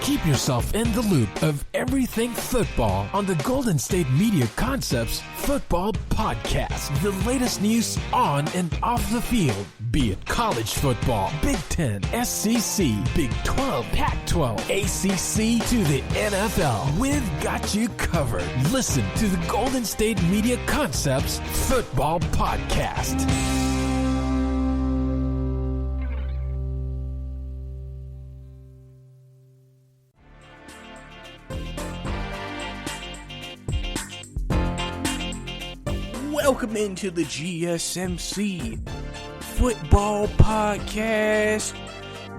Keep yourself in the loop of everything football on the Golden State Media Concepts Football Podcast. The latest news on and off the field, be it college football, Big Ten, SEC, Big 12, Pac-12, ACC to the NFL. We've got you covered. Listen to the Golden State Media Concepts Football Podcast. Welcome into the GSMC Football Podcast,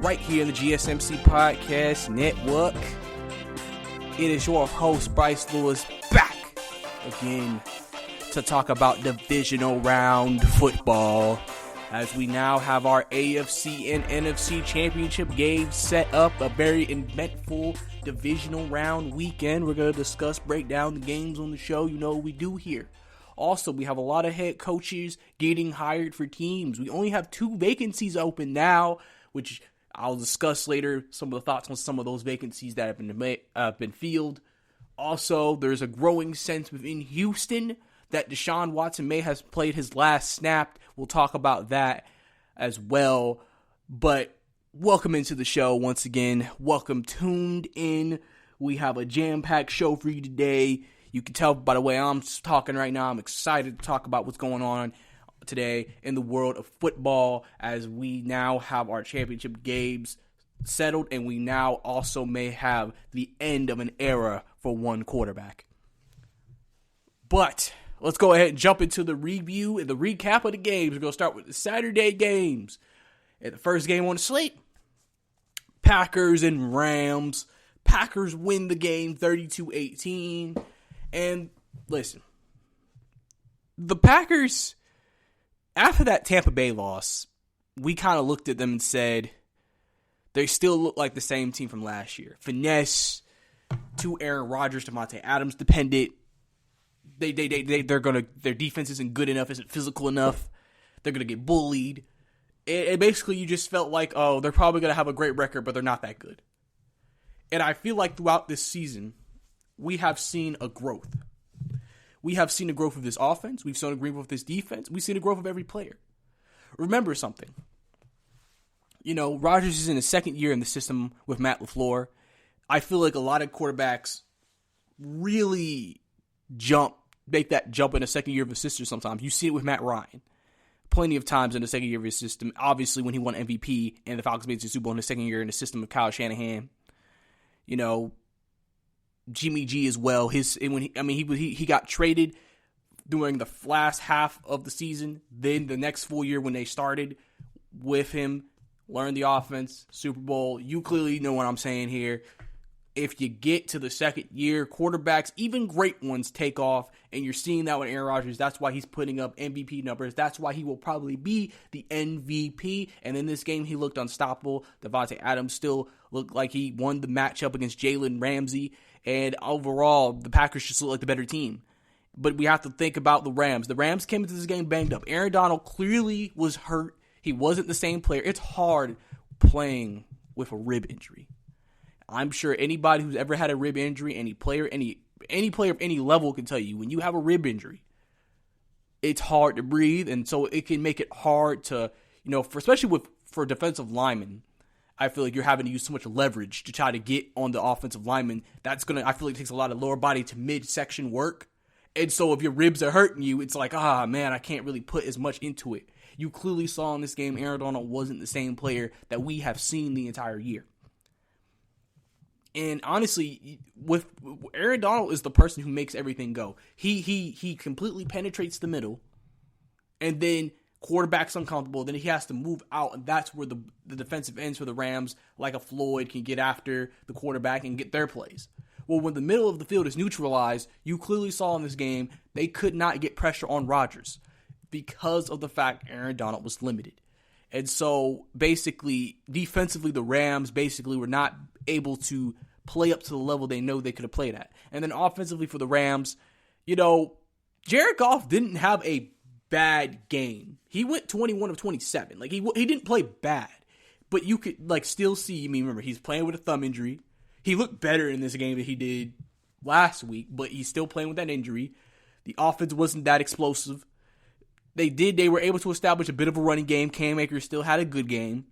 right here in the GSMC Podcast Network. It is your host, Brice Lewis, back again to talk about divisional round football, as we now have our AFC and NFC championship games set up, a very eventful divisional round weekend. We're going to discuss, break down the games on the show. You know what we do here. Also, we have a lot of head coaches getting hired for teams. We only have 2 vacancies open now, which I'll discuss later, some of the thoughts on some of those vacancies that have been filled. Also, there's a growing sense within Houston that Deshaun Watson may have played his last snap. We'll talk about that as well. But welcome into the show once again. Welcome tuned in. We have a jam-packed show for you today. You can tell by the way I'm talking right now, I'm excited to talk about what's going on today in the world of football, as we now have our championship games settled, and we now also may have the end of an era for one quarterback. But let's go ahead and jump into the review and the recap of the games. We're going to start with the Saturday games. And the first game on the slate, Packers and Rams. Packers win the game 32-18. And listen, the Packers, after that Tampa Bay loss, we kind of looked at them and said, they still look like the same team from last year. Finesse, 2 Aaron Rodgers, Devontae Adams dependent. Their defense isn't good enough, isn't physical enough. They're gonna get bullied. And basically, you just felt like, oh, they're probably gonna have a great record, but they're not that good. And I feel like throughout this season, we have seen a growth. We have seen a growth of this offense. We've seen a growth of this defense. We've seen a growth of every player. Remember something. You know, Rodgers is in his second year in the system with Matt LaFleur. I feel like a lot of quarterbacks really make that jump in the second year of his system sometimes. You see it with Matt Ryan. Plenty of times in the second year of his system. Obviously, when he won MVP and the Falcons made it to the Super Bowl in the second year in the system of Kyle Shanahan. You know, Jimmy G as well. He got traded during the last half of the season. Then the next full year when they started with him, learned the offense, Super Bowl. You clearly know what I'm saying here. If you get to the second year, quarterbacks, even great ones, take off, and you're seeing that with Aaron Rodgers. That's why he's putting up MVP numbers. That's why he will probably be the MVP. And in this game, he looked unstoppable. Devontae Adams still looked like he won the matchup against Jalen Ramsey. And overall, the Packers just look like the better team. But we have to think about the Rams. The Rams came into this game banged up. Aaron Donald clearly was hurt. He wasn't the same player. It's hard playing with a rib injury. I'm sure anybody who's ever had a rib injury, any player of any level can tell you, when you have a rib injury, it's hard to breathe. And so it can make it hard to, especially for defensive linemen. I feel like you're having to use so much leverage to try to get on the offensive lineman. I feel like it takes a lot of lower body to midsection work. And so if your ribs are hurting you, it's like, man, I can't really put as much into it. You clearly saw in this game, Aaron Donald wasn't the same player that we have seen the entire year. And honestly, with Aaron Donald is the person who makes everything go. He completely penetrates the middle, and then quarterback's uncomfortable. Then he has to move out, and that's where the defensive ends for the Rams, like a Floyd, can get after the quarterback and get their plays. Well, when the middle of the field is neutralized, you clearly saw in this game they could not get pressure on Rodgers because of the fact Aaron Donald was limited. And so, basically, defensively, the Rams basically were not able to play up to the level they know they could have played at. And then offensively for the Rams, Jared Goff didn't have a bad game. He went 21 of 27. Like, he didn't play bad. But you could, still see, remember, he's playing with a thumb injury. He looked better in this game than he did last week, but he's still playing with that injury. The offense wasn't that explosive. They were able to establish a bit of a running game. Cam Akers still had a good game,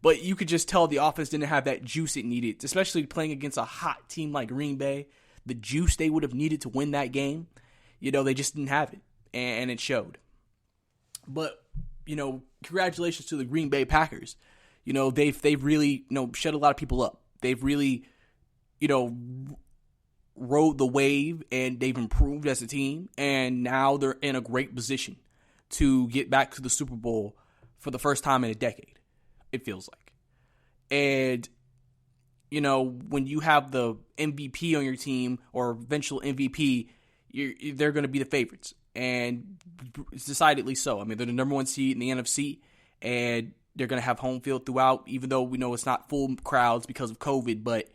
but you could just tell the offense didn't have that juice it needed, especially playing against a hot team like Green Bay. The juice they would have needed to win that game, they just didn't have it, and it showed. But, congratulations to the Green Bay Packers. They've really, shut a lot of people up. They've really, rode the wave, and they've improved as a team, and now they're in a great position to get back to the Super Bowl for the first time in a decade, it feels like. And, when you have the MVP on your team, or eventual MVP, they're going to be the favorites. And it's decidedly so. I mean, they're the number one seed in the NFC, and they're going to have home field throughout, even though we know it's not full crowds because of COVID. But,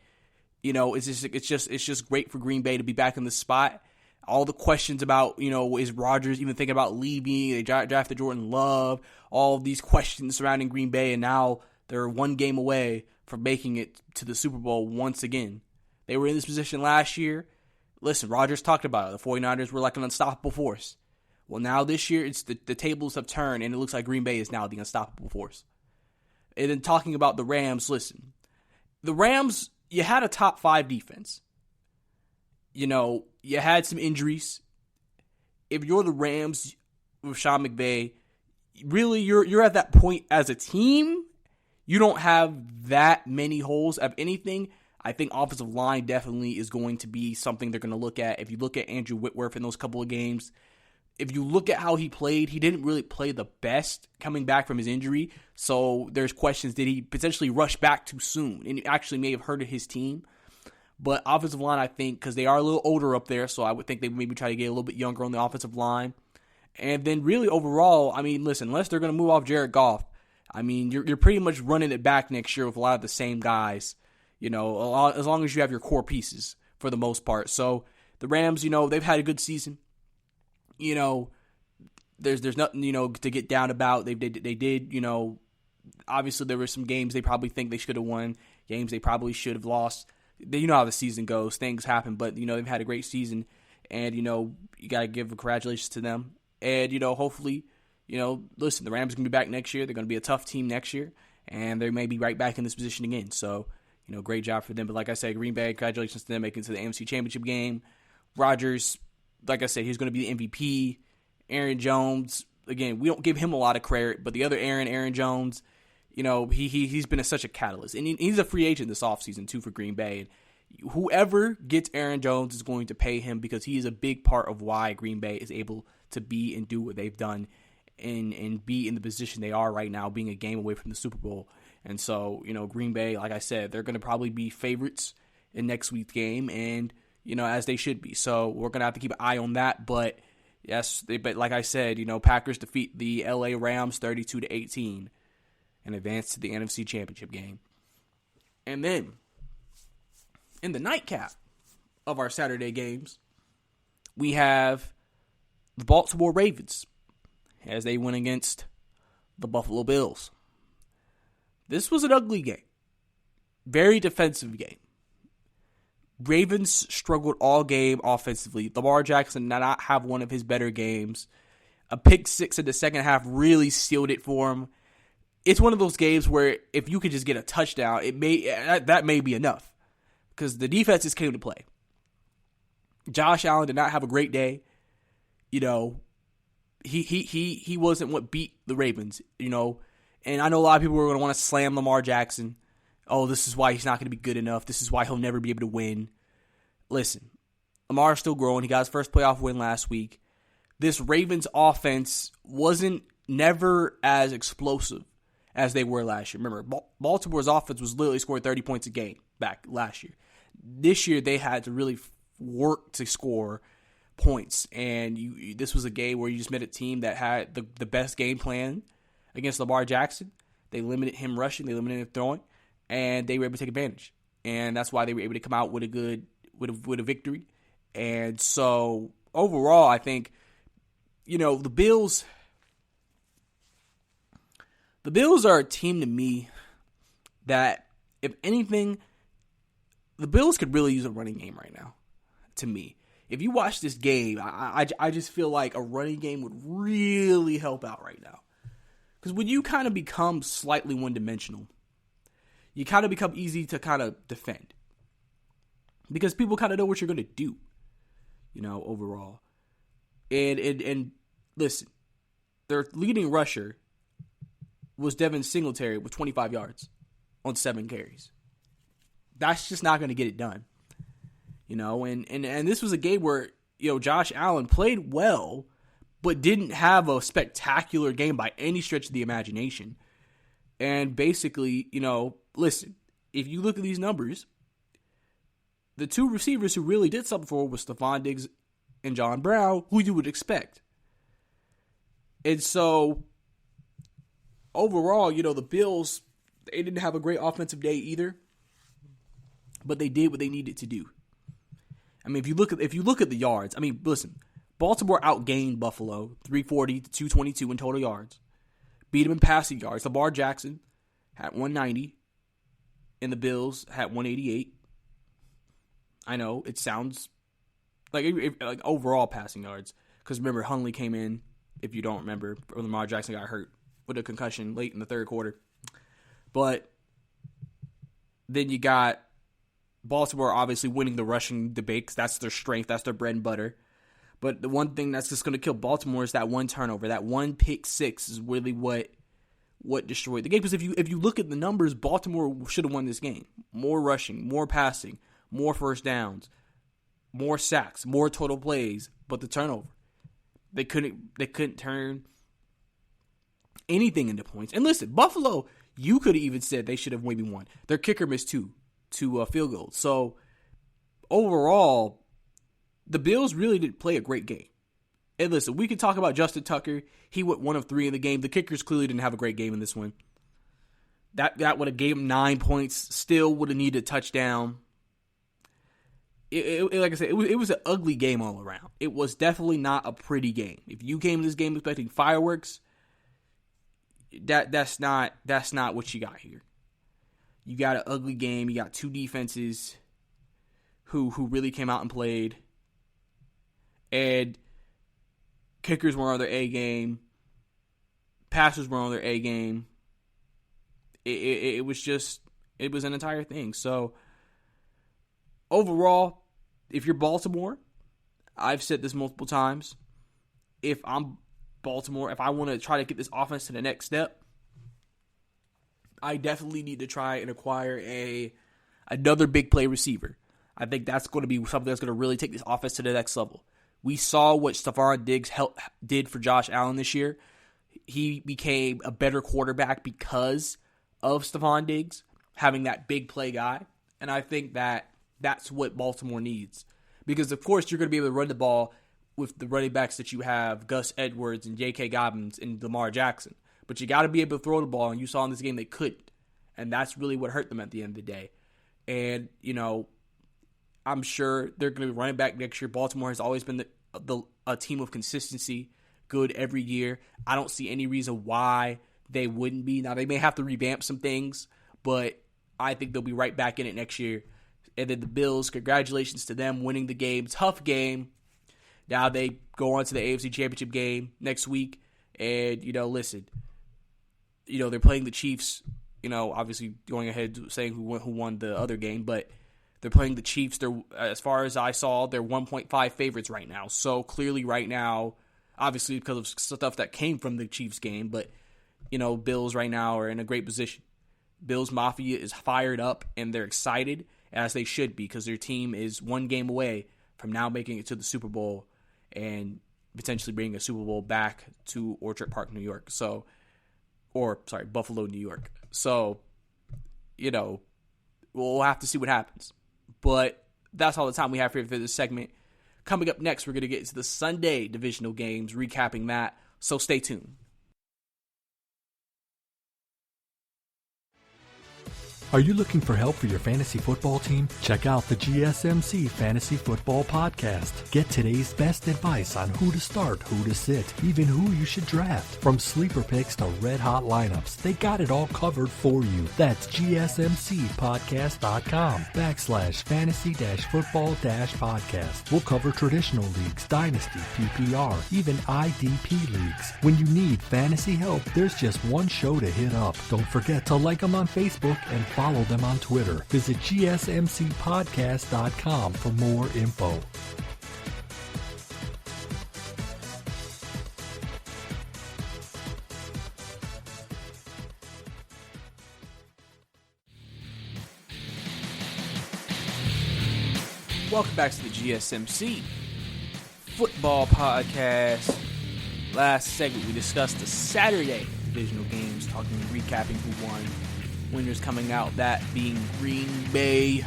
it's just great for Green Bay to be back in the spot. All the questions about, is Rodgers even thinking about leaving? They drafted Jordan Love. All of these questions surrounding Green Bay, and now they're one game away from making it to the Super Bowl once again. They were in this position last year. Listen, Rodgers talked about it. The 49ers were like an unstoppable force. Well, now this year, it's the tables have turned, and it looks like Green Bay is now the unstoppable force. And then talking about the Rams, listen. The Rams, you had a top 5 defense. You had some injuries. If you're the Rams with Sean McVay, really you're at that point as a team. You don't have that many holes. Of anything, I think offensive line definitely is going to be something they're going to look at. If you look at Andrew Whitworth in those couple of games, if you look at how he played, he didn't really play the best coming back from his injury. So there's questions, did he potentially rush back too soon? And it actually may have hurted his team. But offensive line, I think, because they are a little older up there, so I would think they would maybe try to get a little bit younger on the offensive line. And then really overall, I mean, listen, unless they're going to move off Jared Goff, I mean, you're pretty much running it back next year with a lot of the same guys, as long as you have your core pieces for the most part. So the Rams, they've had a good season. There's nothing, to get down about. They did, obviously there were some games they probably think they should have won, games they probably should have lost. You know how the season goes. Things happen, but, they've had a great season, and, you got to give congratulations to them. And, hopefully, listen, the Rams are going to be back next year. They're going to be a tough team next year, and they may be right back in this position again. So, great job for them. But like I said, Green Bay, congratulations to them making it to the NFC Championship game. Rodgers, like I said, he's going to be the MVP. Aaron Jones, again, we don't give him a lot of credit, but the other Aaron Jones, he's been such a catalyst. And he's a free agent this offseason, too, for Green Bay. And whoever gets Aaron Jones is going to pay him because he is a big part of why Green Bay is able to be and do what they've done and be in the position they are right now, being a game away from the Super Bowl. And so, Green Bay, like I said, they're going to probably be favorites in next week's game, and, as they should be. So we're going to have to keep an eye on that. But, yes, but like I said, Packers defeat the LA Rams 32-18 and advance to the NFC Championship game. And then, in the nightcap of our Saturday games, we have the Baltimore Ravens as they went against the Buffalo Bills. This was an ugly game. Very defensive game. Ravens struggled all game offensively. Lamar Jackson did not have one of his better games. A pick six in the second half really sealed it for him. It's one of those games where if you could just get a touchdown, that may be enough. Because the defense just came to play. Josh Allen did not have a great day. He wasn't what beat the Ravens, And I know a lot of people are going to want to slam Lamar Jackson. Oh, this is why he's not going to be good enough. This is why he'll never be able to win. Listen, Lamar's still growing. He got his first playoff win last week. This Ravens offense wasn't never as explosive as they were last year. Remember, Baltimore's offense was literally scoring 30 points a game back last year. This year, they had to really work to score points. And this was a game where you just met a team that had the best game plan against Lamar Jackson. They limited him rushing. They limited him throwing. And they were able to take advantage. And that's why they were able to come out with a victory. And so, overall, I think, the Bills are a team to me that, if anything, the Bills could really use a running game right now, to me. If you watch this game, I just feel like a running game would really help out right now. Because when you kind of become slightly one-dimensional, you kind of become easy to kind of defend. Because people kind of know what you're going to do, overall. And listen, their leading rusher was Devin Singletary with 25 yards on 7 carries. That's just not going to get it done. And this was a game where, Josh Allen played well, but didn't have a spectacular game by any stretch of the imagination. And basically, listen, if you look at these numbers, the 2 receivers who really did something for was Stephon Diggs and John Brown, who you would expect. And so, overall, the Bills, they didn't have a great offensive day either, but they did what they needed to do. I mean, if you look at the yards, listen, Baltimore outgained Buffalo 340 to 222 in total yards. Beat them in passing yards. Lamar Jackson had 190, and the Bills had 188. I know it sounds like overall passing yards, because remember Hundley came in. If you don't remember, Lamar Jackson got hurt with a concussion late in the third quarter. But then you got Baltimore obviously winning the rushing debate, because that's their strength, that's their bread and butter. But the one thing that's just going to kill Baltimore is that one turnover. That one pick six is really what destroyed the game. Because if you look at the numbers, Baltimore should have won this game. More rushing, more passing, more first downs, more sacks, more total plays, but the turnover. They couldn't turn anything into points. And listen, Buffalo, you could have even said they should have maybe won. Their kicker missed two field goals. So overall, the Bills really did play a great game. And listen, we could talk about Justin Tucker. He went 1 of 3 in the game. The kickers clearly didn't have a great game in this one. That would have gave him 9 points. Still would have needed a touchdown. Like I said, it was an ugly game all around. It was definitely not a pretty game. If you came to this game expecting fireworks, that's not what you got here. You got an ugly game. You got 2 defenses who really came out and played. And kickers were on their A game. Passers were on their A game. It was an entire thing. So overall, if you're Baltimore, I've said this multiple times. If I'm Baltimore, if I want to try to get this offense to the next step, I definitely need to try and acquire another big play receiver. I think that's going to be something that's going to really take this offense to the next level. We saw what Stephon Diggs did for Josh Allen this year. He became a better quarterback because of Stephon Diggs having that big play guy. And I think that's what Baltimore needs. Because, of course, you're going to be able to run the ball with the running backs that you have, Gus Edwards and J.K. Dobbins and Lamar Jackson. But you got to be able to throw the ball, and you saw in this game they couldn't. And that's really what hurt them at the end of the day. And, I'm sure they're going to be running back next year. Baltimore has always been a team of consistency, good every year. I don't see any reason why they wouldn't be. Now, they may have to revamp some things, but I think they'll be right back in it next year. And then the Bills, congratulations to them winning the game. Tough game. Now they go on to the AFC Championship game next week. And, listen, they're playing the Chiefs, obviously going ahead saying who won the other game, but they're playing the Chiefs. They're, as far as I saw, they're 1.5 favorites right now. So clearly right now, obviously because of stuff that came from the Chiefs game, but, Bills right now are in a great position. Bills Mafia is fired up and they're excited, as they should be, because their team is 1 game away from now making it to the Super Bowl and potentially bringing a Super Bowl back to Orchard Park, New York. Buffalo, New York. So, we'll have to see what happens. But that's all the time we have for this segment. Coming up next, we're going to get into the Sunday divisional games, recapping that. So stay tuned. Are you looking for help for your fantasy football team? Check out the GSMC Fantasy Football Podcast. Get today's best advice on who to start, who to sit, even who you should draft. From sleeper picks to red-hot lineups, they got it all covered for you. That's gsmcpodcast.com/fantasy-football-podcast. We'll cover traditional leagues, dynasty, PPR, even IDP leagues. When you need fantasy help, there's just one show to hit up. Don't forget to like them on Facebook and follow them on Twitter. Visit gsmcpodcast.com for more info. Welcome back to the GSMC Football Podcast. Last segment, we discussed the Saturday divisional games, recapping who won. Winners coming out, that being Green Bay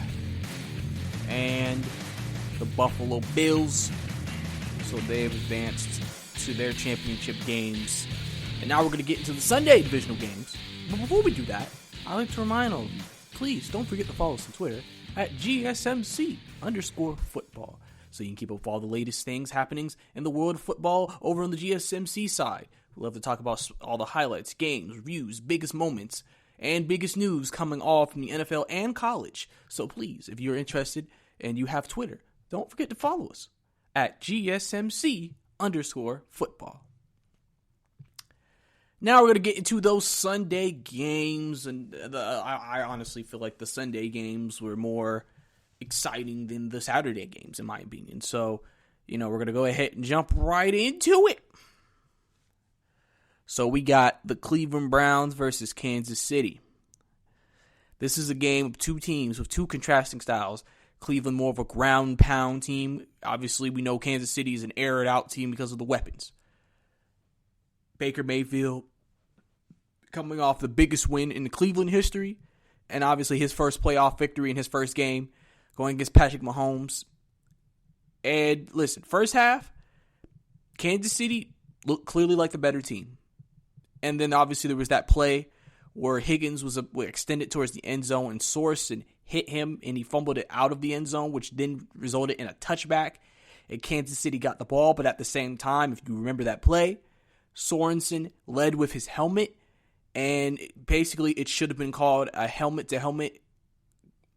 and the Buffalo Bills. So they've advanced to their championship games. And now we're going to get into the Sunday divisional games. But before we do that, I'd like to remind all of you, please don't forget to follow us on Twitter at GSMC_football. So you can keep up with all the latest things, happenings in the world of football over on the GSMC side. We love to talk about all the highlights, games, reviews, biggest moments, and biggest news coming all from the NFL and college. So please, if you're interested and you have Twitter, don't forget to follow us at GSMC_football. Now we're going to get into those Sunday games, and I honestly feel like the Sunday games were more exciting than the Saturday games, in my opinion. So, we're going to go ahead and jump right into it. So we got the Cleveland Browns versus Kansas City. This is a game of two teams with two contrasting styles. Cleveland more of a ground pound team. Obviously, we know Kansas City is an air it out team because of the weapons. Baker Mayfield coming off the biggest win in the Cleveland history, and obviously his first playoff victory in his first game, going against Patrick Mahomes. And listen, first half, Kansas City looked clearly like the better team. And then obviously there was that play where Higgins was extended towards the end zone and Sorensen hit him and he fumbled it out of the end zone, which then resulted in a touchback. And Kansas City got the ball, but at the same time, if you remember that play, Sorensen led with his helmet, and basically it should have been called a helmet-to-helmet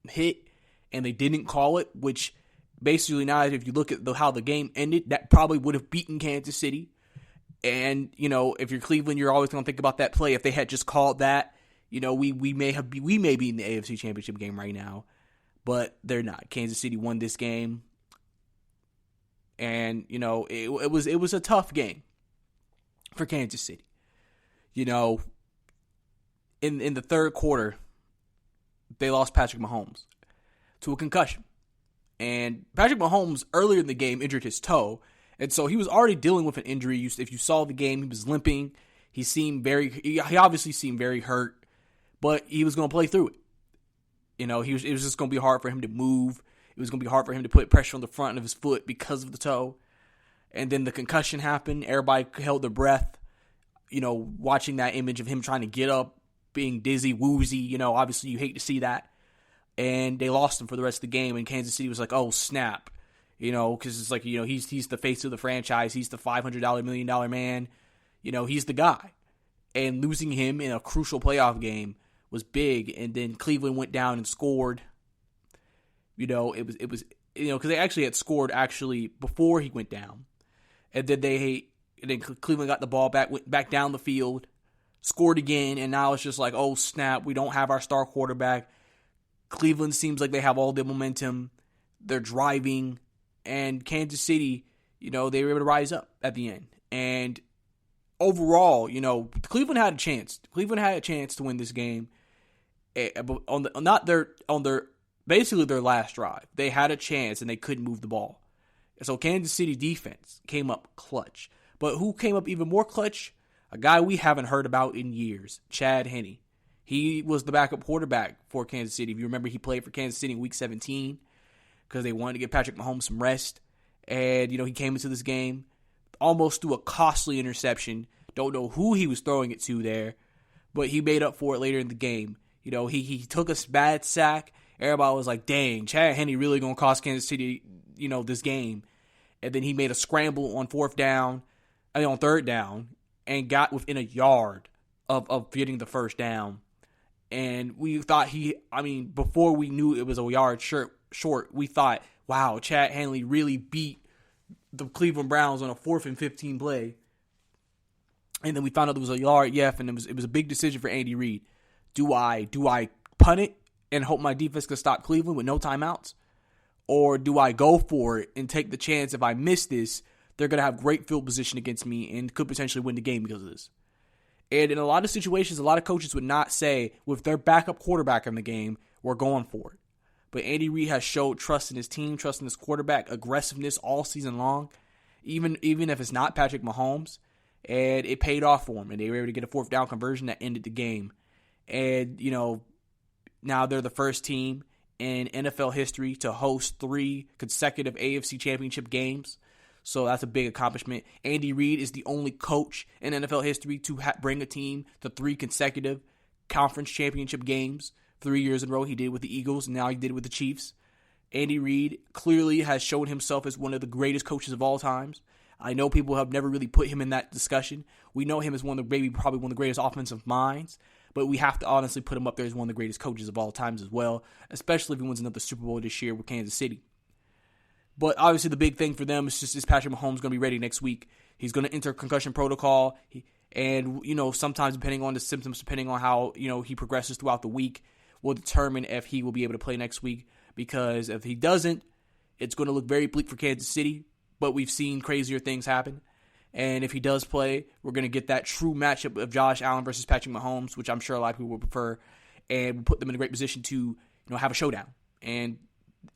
hit, and they didn't call it, which basically now if you look at how the game ended, that probably would have beaten Kansas City. And, if you're Cleveland, you're always going to think about that play. If they had just called that, we may be in the AFC Championship game right now, but they're not. Kansas City won this game, and, it was a tough game for Kansas City. In the third quarter, they lost Patrick Mahomes to a concussion. And Patrick Mahomes, earlier in the game, injured his toe. And so he was already dealing with an injury. If you saw the game, he was limping. He obviously seemed very hurt, but he was going to play through it. It was just going to be hard for him to move. It was going to be hard for him to put pressure on the front of his foot because of the toe. And then the concussion happened. Everybody held their breath, watching that image of him trying to get up, being dizzy, woozy. Obviously you hate to see that. And they lost him for the rest of the game. And Kansas City was like, oh, snap. Because it's like, he's the face of the franchise. He's the $500 million man. He's the guy. And losing him in a crucial playoff game was big. And then Cleveland went down and scored. It was because they actually had scored before he went down. And then Cleveland got the ball back, went back down the field, scored again. And now it's just like, oh, snap, we don't have our star quarterback. Cleveland seems like they have all the momentum. They're driving. And Kansas City, they were able to rise up at the end. And overall, Cleveland had a chance. Cleveland had a chance to win this game. Basically their last drive. They had a chance and they couldn't move the ball. So Kansas City defense came up clutch. But who came up even more clutch? A guy we haven't heard about in years, Chad Henne. He was the backup quarterback for Kansas City. If you remember, he played for Kansas City in Week 17. Because they wanted to give Patrick Mahomes some rest. And, he came into this game, almost threw a costly interception. Don't know who he was throwing it to there. But he made up for it later in the game. He took a bad sack. Everybody was like, dang, Chad Henne really going to cost Kansas City, this game. And then he made a scramble on third down, and got within a yard of getting the first down. And we thought before we knew it was a yard short, we thought, wow, Chad Henne really beat the Cleveland Browns on a 4th and 15 play. And then we found out there was a yard, and it was a big decision for Andy Reid. Do I punt it and hope my defense can stop Cleveland with no timeouts? Or do I go for it and take the chance if I miss this, they're going to have great field position against me and could potentially win the game because of this? And in a lot of situations, a lot of coaches would not say, with their backup quarterback in the game, we're going for it. But Andy Reid has showed trust in his team, trust in his quarterback, aggressiveness all season long, even if it's not Patrick Mahomes. And it paid off for him, and they were able to get a 4th down conversion that ended the game. And, now they're the first team in NFL history to host 3 consecutive AFC championship games. So that's a big accomplishment. Andy Reid is the only coach in NFL history to bring a team to 3 consecutive conference championship games. 3 years in a row he did it with the Eagles, and now he did it with the Chiefs. Andy Reid clearly has shown himself as one of the greatest coaches of all times. I know people have never really put him in that discussion. We know him as probably one of the greatest offensive minds, but we have to honestly put him up there as one of the greatest coaches of all times as well, especially if he wins another Super Bowl this year with Kansas City. But obviously the big thing for them is Patrick Mahomes going to be ready next week. He's going to enter concussion protocol, and sometimes depending on the symptoms, depending on how he progresses throughout the week, will determine if he will be able to play next week. Because if he doesn't, it's going to look very bleak for Kansas City. But we've seen crazier things happen. And if he does play, we're going to get that true matchup of Josh Allen versus Patrick Mahomes, which I'm sure a lot of people would prefer, and we'll put them in a great position to have a showdown and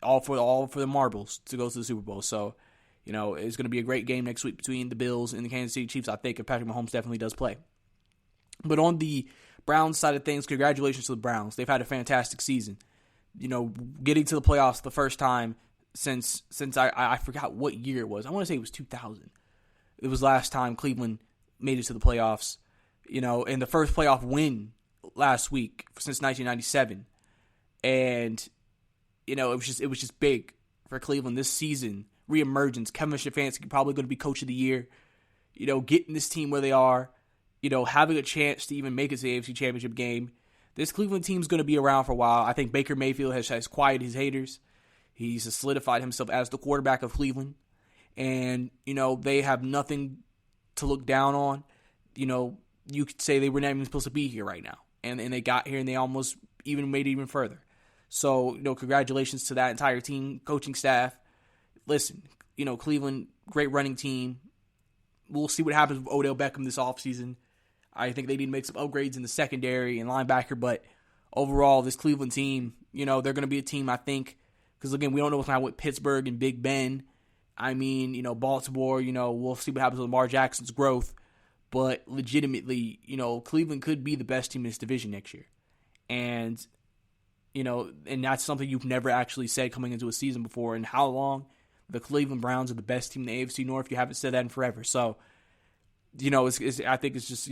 all for the marbles to go to the Super Bowl. So, it's going to be a great game next week between the Bills and the Kansas City Chiefs, I think, if Patrick Mahomes definitely does play. But on the Browns side of things, congratulations to the Browns. They've had a fantastic season. Getting to the playoffs the first time since I forgot what year it was. I want to say it was 2000. It was last time Cleveland made it to the playoffs, and the first playoff win last week since 1997. And, it was just big for Cleveland this season. Reemergence. Kevin Stefanski probably going to be coach of the year. Getting this team where they are, having a chance to even make it to the AFC Championship game. This Cleveland team is going to be around for a while. I think Baker Mayfield has quieted his haters. He's solidified himself as the quarterback of Cleveland. And, they have nothing to look down on. You could say they were not even supposed to be here right now. And they got here and they almost even made it even further. So, congratulations to that entire team, coaching staff. Listen, Cleveland, great running team. We'll see what happens with Odell Beckham this offseason. I think they need to make some upgrades in the secondary and linebacker. But overall, this Cleveland team, they're going to be a team, I think, because, again, we don't know what's going to happen with Pittsburgh and Big Ben. Baltimore, we'll see what happens with Lamar Jackson's growth. But legitimately, Cleveland could be the best team in this division next year. And, and that's something you've never actually said coming into a season before. And how long? The Cleveland Browns are the best team in the AFC North. You haven't said that in forever. So, I think it's just,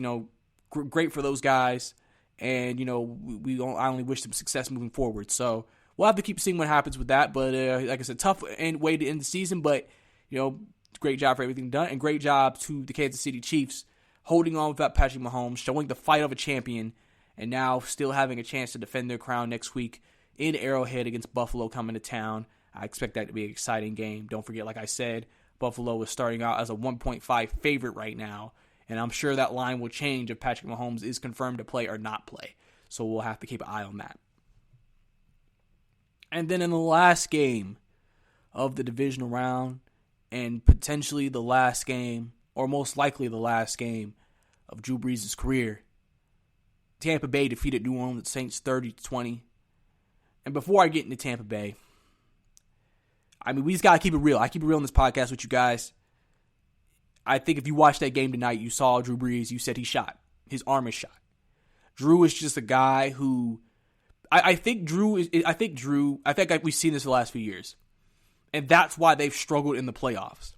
great for those guys. And, I only wish them success moving forward. So, we'll have to keep seeing what happens with that. But, like I said, tough way to end the season. But, great job for everything done. And great job to the Kansas City Chiefs holding on without Patrick Mahomes, showing the fight of a champion, and now still having a chance to defend their crown next week in Arrowhead against Buffalo coming to town. I expect that to be an exciting game. Don't forget, like I said, Buffalo is starting out as a 1.5 favorite right now, and I'm sure that line will change if Patrick Mahomes is confirmed to play or not play. So we'll have to keep an eye on that. And then in the last game of the divisional round, and potentially the last game, or most likely the last game of Drew Brees' career, Tampa Bay defeated New Orleans Saints 30-20. And before I get into Tampa Bay, we just got to keep it real. I keep it real in this podcast with you guys. I think if you watched that game tonight, you saw Drew Brees, you said he shot. His arm is shot. Drew is just a guy who, I think like we've seen this the last few years. And that's why they've struggled in the playoffs.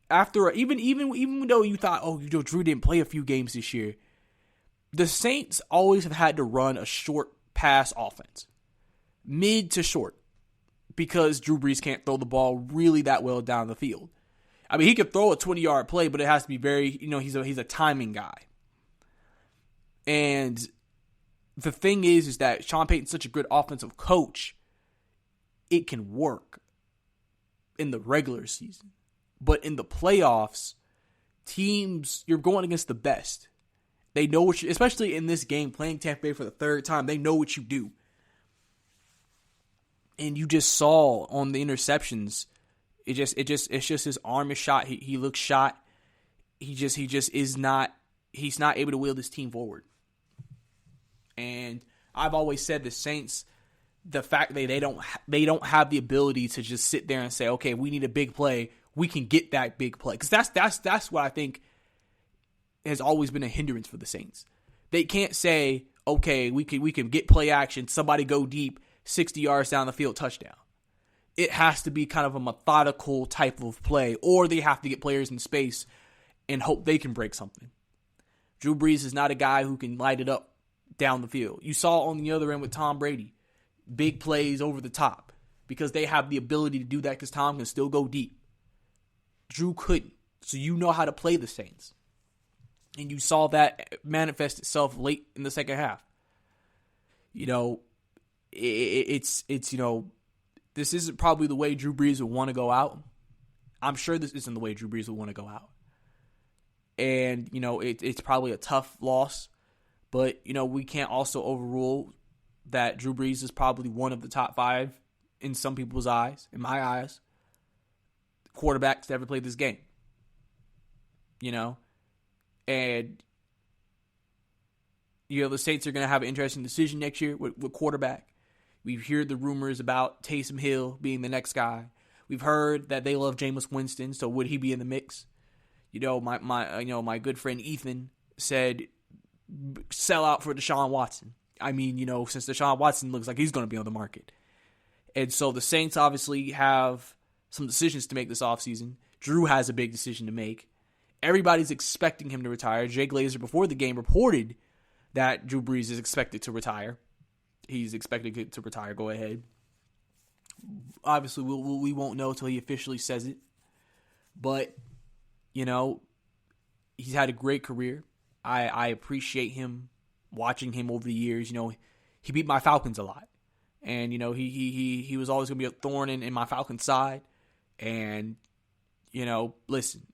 After even though you thought, Drew didn't play a few games this year, the Saints always have had to run a short pass offense, mid to short, because Drew Brees can't throw the ball really that well down the field. I mean, he could throw a 20-yard play, but it has to be very, he's a timing guy. And the thing is that Sean Payton's such a good offensive coach, it can work in the regular season. But in the playoffs, teams, you're going against the best. They know what you, especially in this game, playing Tampa Bay for the third time, they know what you do. And you just saw on the interceptions, it's just his arm is shot. He looks shot. He's not able to wheel this team forward. And I've always said the Saints, the fact that they don't have the ability to just sit there and say, okay, we need a big play. We can get that big play. Because that's what I think has always been a hindrance for the Saints. They can't say, okay, we can get play action, somebody go deep, 60 yards down the field, touchdown. It has to be kind of a methodical type of play, or they have to get players in space and hope they can break something. Drew Brees is not a guy who can light it up down the field. You saw on the other end with Tom Brady, big plays over the top, because they have the ability to do that because Tom can still go deep. Drew couldn't. So you know how to play the Saints. And you saw that manifest itself late in the second half. This isn't probably the way Drew Brees would want to go out. I'm sure this isn't the way Drew Brees would want to go out. And, it's probably a tough loss. But, we can't also overrule that Drew Brees is probably one of the top 5 in some people's eyes, in my eyes, quarterbacks to ever play this game. And, the Saints are going to have an interesting decision next year with quarterback. We've heard the rumors about Taysom Hill being the next guy. We've heard that they love Jameis Winston, so would he be in the mix? My good friend Ethan said, sell out for Deshaun Watson. I mean, since Deshaun Watson looks like he's going to be on the market. And so the Saints obviously have some decisions to make this offseason. Drew has a big decision to make. Everybody's expecting him to retire. Jay Glazer, before the game, reported that Drew Brees is expected to retire. He's expected to retire. Go ahead. Obviously, we won't know until he officially says it. But, he's had a great career. I appreciate him, watching him over the years. He beat my Falcons a lot. And, he was always going to be a thorn in my Falcons side. And, listen,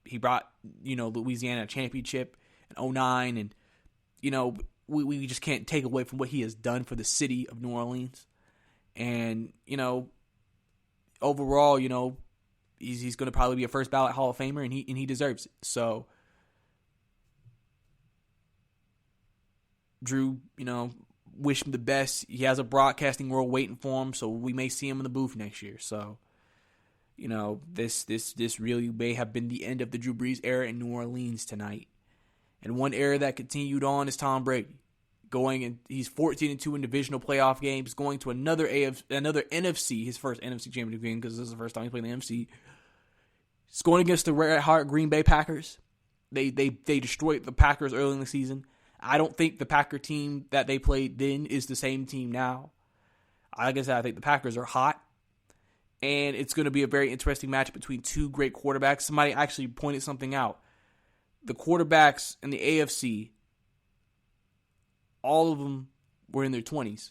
he brought, Louisiana a championship in 2009. And, we just can't take away from what he has done for the city of New Orleans. And, overall, he's going to probably be a first ballot Hall of Famer, and he deserves it. So, Drew, wish him the best. He has a broadcasting world waiting for him, so we may see him in the booth next year. So, this really may have been the end of the Drew Brees era in New Orleans tonight. And one era that continued on is Tom Brady. He's 14-2 in divisional playoff games, going to another NFC, his first NFC championship game, because this is the first time he played in the NFC. He's going against the red-hot Green Bay Packers. They destroyed the Packers early in the season. I don't think the Packer team that they played then is the same team now. Like I said, I think the Packers are hot. And it's going to be a very interesting match between two great quarterbacks. Somebody actually pointed something out. The quarterbacks in the AFC, all of them were in their 20s.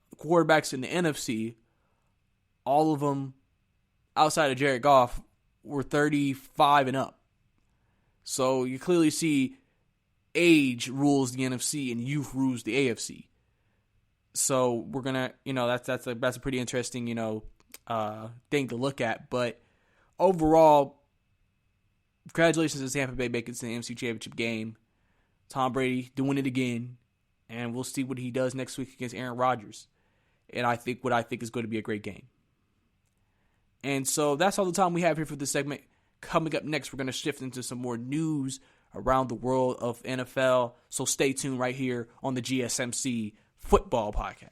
The quarterbacks in the NFC, all of them, outside of Jared Goff, were 35 and up. So you clearly see age rules the NFC and youth rules the AFC. So we're gonna, that's a pretty interesting, thing to look at. But overall, congratulations to Tampa Bay making it to the NFC Championship game. Tom Brady doing it again, and we'll see what he does next week against Aaron Rodgers. And I think is going to be a great game. And so that's all the time we have here for this segment. Coming up next, we're going to shift into some more news around the world of NFL. So stay tuned right here on the GSMC Football Podcast.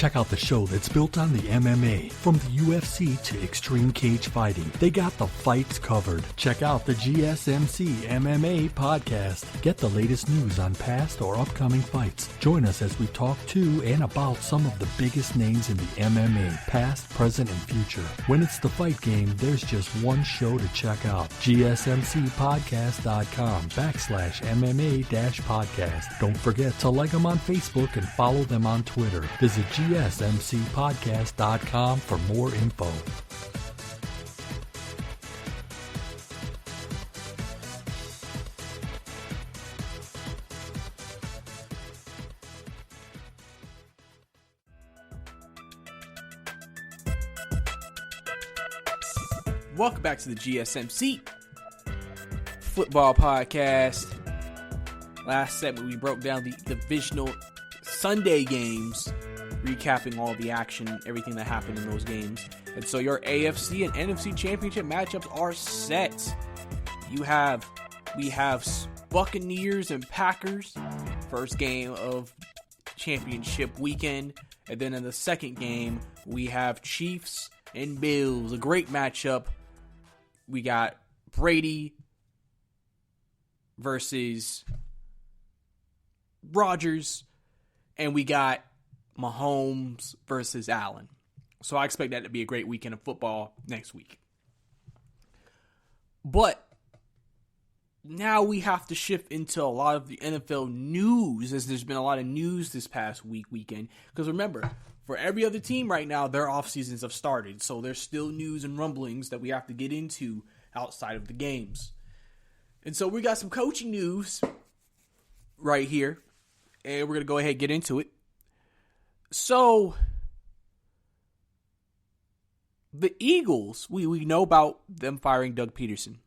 Check out the show that's built on the MMA. From the UFC to extreme cage fighting, they got the fights covered. Check out the GSMC MMA podcast. Get the latest news on past or upcoming fights. Join us as we talk to and about some of the biggest names in the MMA, past, present, and future. When it's the fight game, there's just one show to check out. GSMCpodcast.com/MMA-podcast. Don't forget to like them on Facebook and follow them on Twitter. Visit GSMCpodcast.com for more info. Welcome back to the GSMC Football Podcast. Last segment, we broke down the divisional Sunday games, recapping all the action, everything that happened in those games. And so your AFC and NFC championship matchups are set. We have Buccaneers and Packers, first game of championship weekend. And then in the second game, we have Chiefs and Bills, a great matchup. We got Brady versus Rodgers, and we got Mahomes versus Allen. So I expect that to be a great weekend of football next week. But now we have to shift into a lot of the NFL news, as there's been a lot of news this past weekend. Because remember, for every other team right now, their off seasons have started. So there's still news and rumblings that we have to get into outside of the games. And so we got some coaching news right here. And we're going to go ahead and get into it. So the Eagles, we know about them firing Doug Peterson.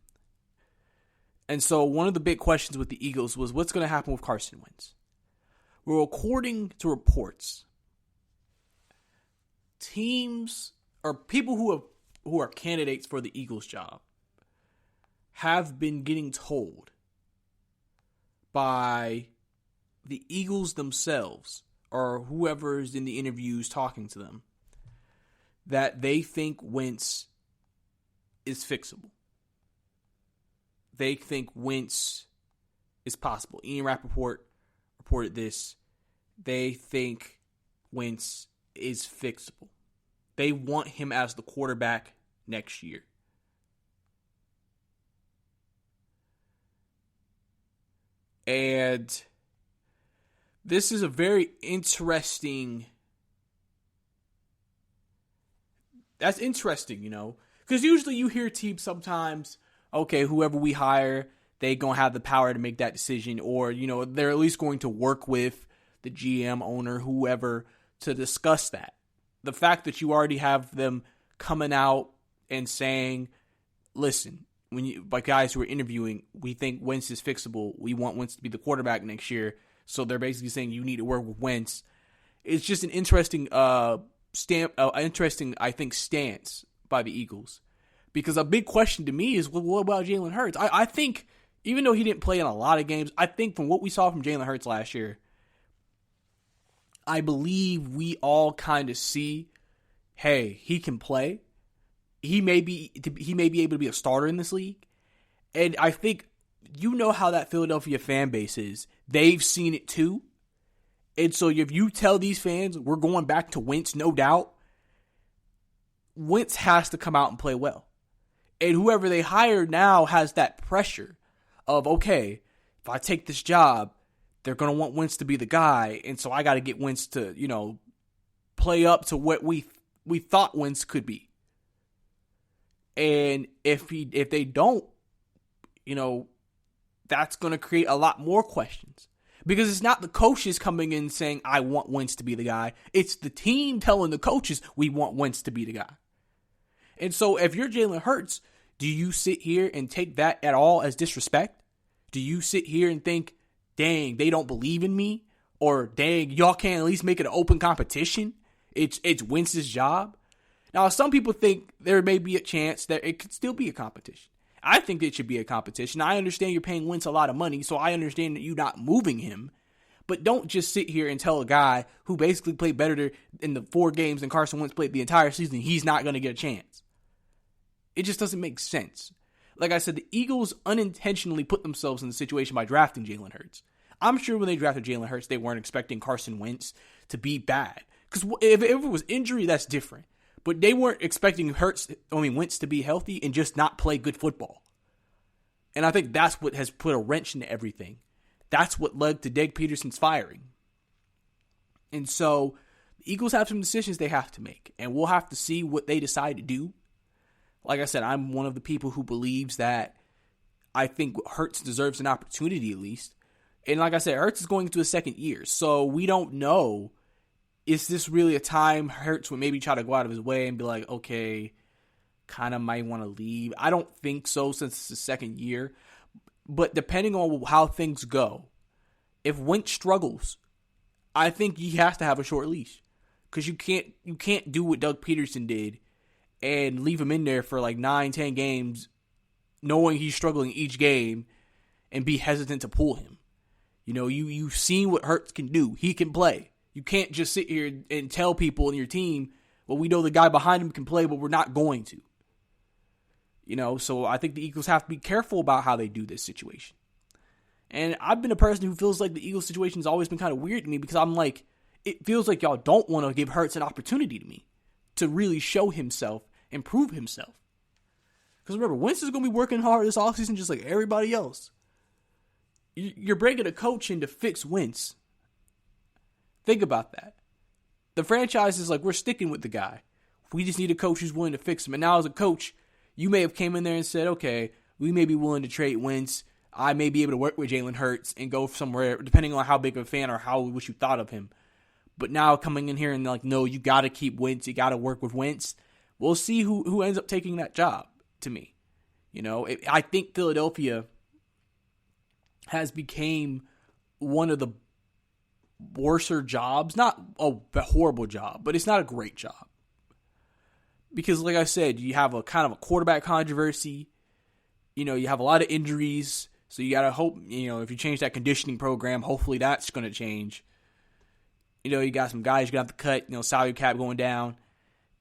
And so one of the big questions with the Eagles was what's going to happen with Carson Wentz. Well, according to reports, teams or people who are candidates for the Eagles job have been getting told by the Eagles themselves or whoever is in the interviews talking to them that they think Wentz is fixable. They think Wentz is possible. Ian Rappaport reported this. They think Wentz is fixable. They want him as the quarterback next year. And this is a very interesting. That's interesting, because usually you hear teams sometimes, okay, whoever we hire, they going to have the power to make that decision, or, they're at least going to work with the GM, owner, whoever, to discuss that. The fact that you already have them coming out and saying, listen, by guys who are interviewing, we think Wentz is fixable. We want Wentz to be the quarterback next year. So they're basically saying you need to work with Wentz. It's just an interesting I think, stance by the Eagles. Because a big question to me is, well, what about Jalen Hurts? I think, even though he didn't play in a lot of games, I think from what we saw from Jalen Hurts last year, I believe we all kind of see, hey, he can play. He may be able to be a starter in this league. And I think how that Philadelphia fan base is. They've seen it too. And so if you tell these fans we're going back to Wentz, no doubt, Wentz has to come out and play well. And whoever they hire now has that pressure of, okay, if I take this job, they're going to want Wentz to be the guy. And so I got to get Wentz to, play up to what we thought Wentz could be. And if they don't, that's going to create a lot more questions. Because it's not the coaches coming in saying, I want Wentz to be the guy. It's the team telling the coaches, we want Wentz to be the guy. And so if you're Jalen Hurts, do you sit here and take that at all as disrespect? Do you sit here and think, dang, they don't believe in me? Or dang, y'all can't at least make it an open competition? It's Wentz's job. Now, some people think there may be a chance that it could still be a competition. I think it should be a competition. I understand you're paying Wentz a lot of money, so I understand that you're not moving him. But don't just sit here and tell a guy who basically played better in the 4 games than Carson Wentz played the entire season he's not going to get a chance. It just doesn't make sense. Like I said, the Eagles unintentionally put themselves in the situation by drafting Jalen Hurts. I'm sure when they drafted Jalen Hurts, they weren't expecting Carson Wentz to be bad. Because if it was injury, that's different. But they weren't expecting Wentz to be healthy and just not play good football. And I think that's what has put a wrench into everything. That's what led to Doug Peterson's firing. And so the Eagles have some decisions they have to make. And we'll have to see what they decide to do. Like I said, I'm one of the people who believes that I think Hurts deserves an opportunity at least. And like I said, Hurts is going into his second year. So we don't know, is this really a time Hurts would maybe try to go out of his way and be like, okay, kind of might want to leave. I don't think so since it's his second year. But depending on how things go, if Wentz struggles, I think he has to have a short leash. Because you can't do what Doug Peterson did and leave him in there for like 9-10 games knowing he's struggling each game and be hesitant to pull him. You know, you've seen what Hurts can do. He can play. You can't just sit here and tell people in your team, well, we know the guy behind him can play, but we're not going to. You know, so I think the Eagles have to be careful about how they do this situation. And I've been a person who feels like the Eagles situation has always been kind of weird to me because I'm like, it feels like y'all don't want to give Hurts an opportunity to me to really show himself and prove himself. Because remember, Wentz is going to be working hard this offseason just like everybody else. You're bringing a coach in to fix Wentz. Think about that. The franchise is like, we're sticking with the guy. We just need a coach who's willing to fix him. And now as a coach, you may have came in there and said, okay, we may be willing to trade Wentz. I may be able to work with Jalen Hurts and go somewhere, depending on how big of a fan or what you thought of him. But now coming in here and like, no, you got to keep Wentz. You got to work with Wentz. We'll see who ends up taking that job to me. You know, I think Philadelphia has became one of the worser jobs. Not a horrible job, but it's not a great job. Because like I said, you have a kind of a quarterback controversy. You know, you have a lot of injuries. So you got to hope, you know, if you change that conditioning program, hopefully that's going to change. You know, you got some guys you're going to have to cut, you know, salary cap going down.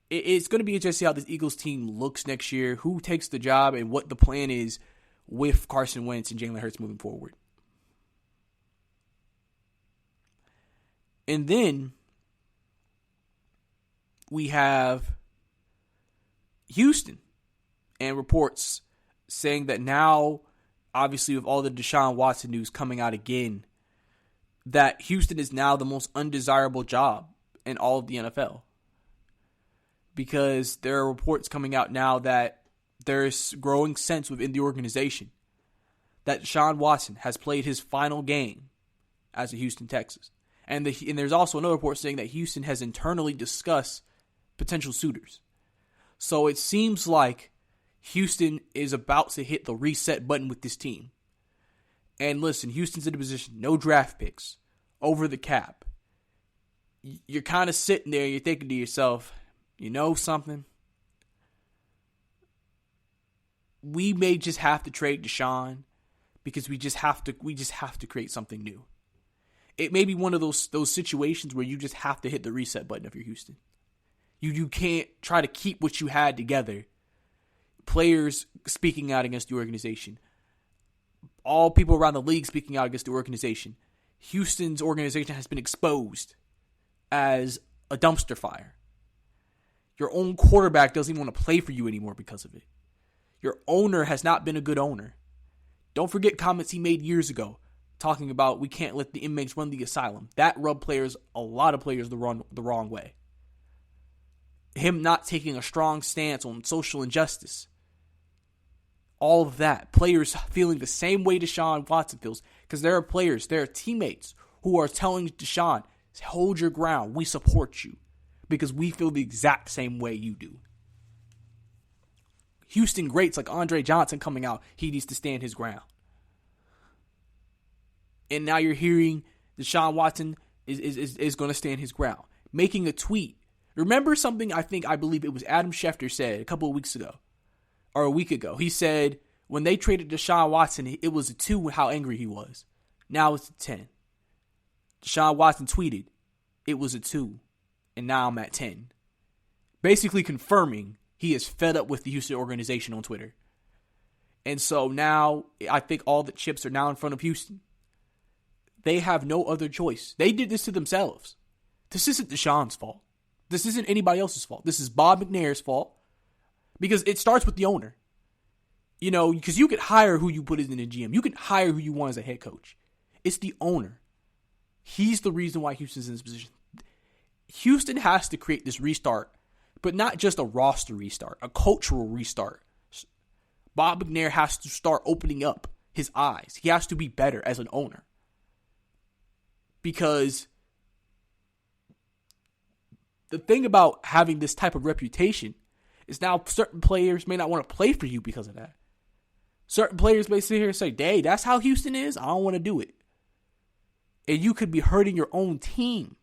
It's going to be interesting to see how this Eagles team looks next year, who takes the job, and what the plan is with Carson Wentz and Jalen Hurts moving forward. And then we have Houston and reports saying that now, obviously with all the Deshaun Watson news coming out again, that Houston is now the most undesirable job in all of the NFL. Because there are reports coming out now that there's growing sense within the organization that Deshaun Watson has played his final game as a Houston Texans. And there's also another report saying that Houston has internally discussed potential suitors. So it seems like Houston is about to hit the reset button with this team. And listen, Houston's in a position, no draft picks, over the cap. You're kind of sitting there, you're thinking to yourself, you know something? We may just have to trade Deshaun because we just have to create something new. It may be one of those situations where you just have to hit the reset button if you're Houston. You can't try to keep what you had together. Players speaking out against the organization. All people around the league speaking out against the organization. Houston's organization has been exposed as a dumpster fire. Your own quarterback doesn't even want to play for you anymore because of it. Your owner has not been a good owner. Don't forget comments he made years ago talking about we can't let the inmates run the asylum. That rubbed a lot of players the wrong way. Him not taking a strong stance on social injustice. All of that. Players feeling the same way Deshaun Watson feels. Because there are teammates who are telling Deshaun, hold your ground. We support you. Because we feel the exact same way you do. Houston greats like Andre Johnson coming out, he needs to stand his ground. And now you're hearing Deshaun Watson is going to stand his ground. Making a tweet. Remember something I believe it was Adam Schefter said a couple of weeks ago. Or a week ago. He said when they traded Deshaun Watson, it was a 2 how angry he was. Now it's a 10. Deshaun Watson tweeted, "It was a 2, and now I'm at 10." Basically confirming he is fed up with the Houston organization on Twitter. And so now I think all the chips are now in front of Houston. They have no other choice. They did this to themselves. This isn't Deshaun's fault. This isn't anybody else's fault. This is Bob McNair's fault. Because it starts with the owner. You know, because you could hire who you put in the GM. You can hire who you want as a head coach. It's the owner. He's the reason why Houston's in this position. Houston has to create this restart, but not just a roster restart, a cultural restart. Bob McNair has to start opening up his eyes. He has to be better as an owner. Because the thing about having this type of reputation is now certain players may not want to play for you because of that. Certain players may sit here and say, "Dang, that's how Houston is? I don't want to do it." And you could be hurting your own team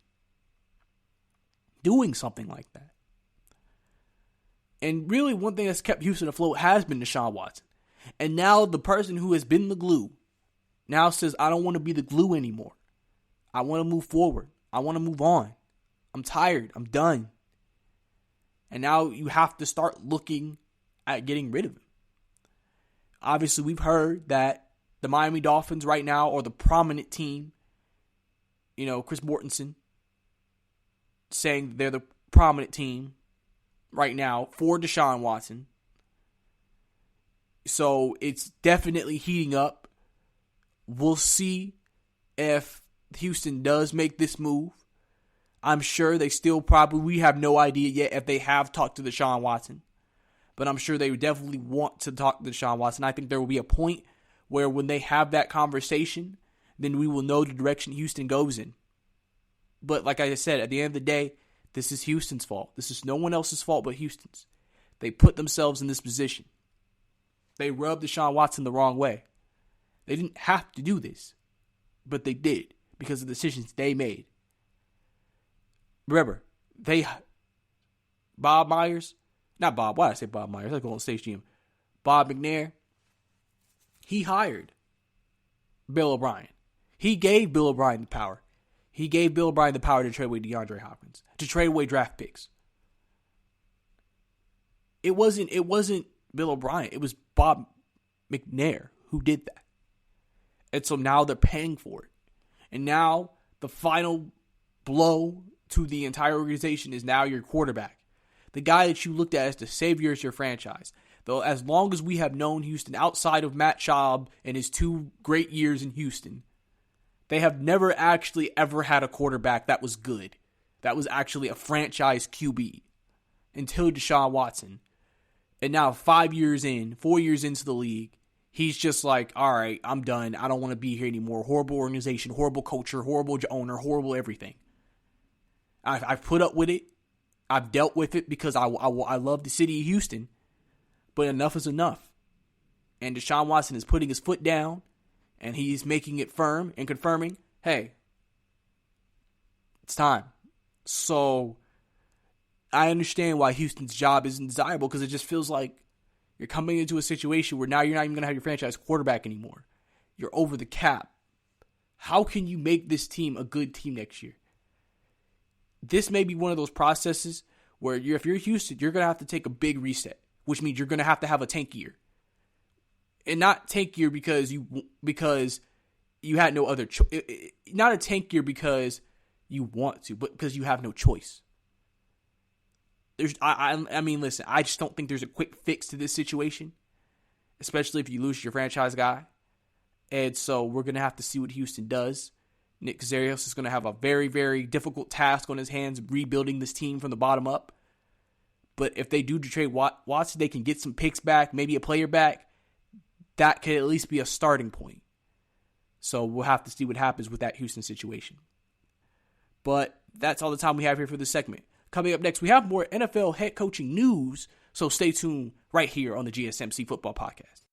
doing something like that. And really, one thing that's kept Houston afloat has been Deshaun Watson. And now the person who has been the glue now says, "I don't want to be the glue anymore. I want to move forward. I want to move on. I'm tired. I'm done." And now you have to start looking at getting rid of him. Obviously, we've heard that the Miami Dolphins right now are the prominent team. You know, Chris Mortensen saying they're the prominent team right now for Deshaun Watson. So it's definitely heating up. We'll see if Houston does make this move. I'm sure they still we have no idea yet if they have talked to Deshaun Watson. But I'm sure they would definitely want to talk to Deshaun Watson. I think there will be a point where when they have that conversation, then we will know the direction Houston goes in. But like I said, at the end of the day, this is Houston's fault. This is no one else's fault but Houston's. They put themselves in this position. They rubbed Deshaun Watson the wrong way. They didn't have to do this, but they did because of the decisions they made. Remember, Bob Myers, not Bob, why did I say Bob Myers? I go on stage GM. Bob McNair, he hired Bill O'Brien. He gave Bill O'Brien the power. He gave Bill O'Brien the power to trade away DeAndre Hopkins, to trade away draft picks. It wasn't Bill O'Brien. It was Bob McNair who did that. And so now they're paying for it. And now the final blow to the entire organization is now your quarterback. The guy that you looked at as the savior of your franchise. Though as long as we have known Houston outside of Matt Schaub and his 2 great years in Houston, they have never actually ever had a quarterback that was good. That was actually a franchise QB until Deshaun Watson. And now 4 years into the league, he's just like, all right, I'm done. I don't want to be here anymore. Horrible organization, horrible culture, horrible owner, horrible everything. I've put up with it. I've dealt with it because I love the city of Houston. But enough is enough. And Deshaun Watson is putting his foot down, and he's making it firm and confirming, hey, it's time. So I understand why Houston's job isn't desirable because it just feels like you're coming into a situation where now you're not even going to have your franchise quarterback anymore. You're over the cap. How can you make this team a good team next year? This may be one of those processes where if you're Houston, you're going to have to take a big reset, which means you're going to have a tank year. And not tank year because you had no other choice. Not a tank year because you want to, but because you have no choice. I mean, listen, I just don't think there's a quick fix to this situation, especially if you lose your franchise guy. And so we're going to have to see what Houston does. Nick Caserio is going to have a very, very difficult task on his hands rebuilding this team from the bottom up. But if they do trade Watson, they can get some picks back, maybe a player back. That could at least be a starting point. So we'll have to see what happens with that Houston situation. But that's all the time we have here for this segment. Coming up next, we have more NFL head coaching news, so stay tuned right here on the GSMC Football Podcast.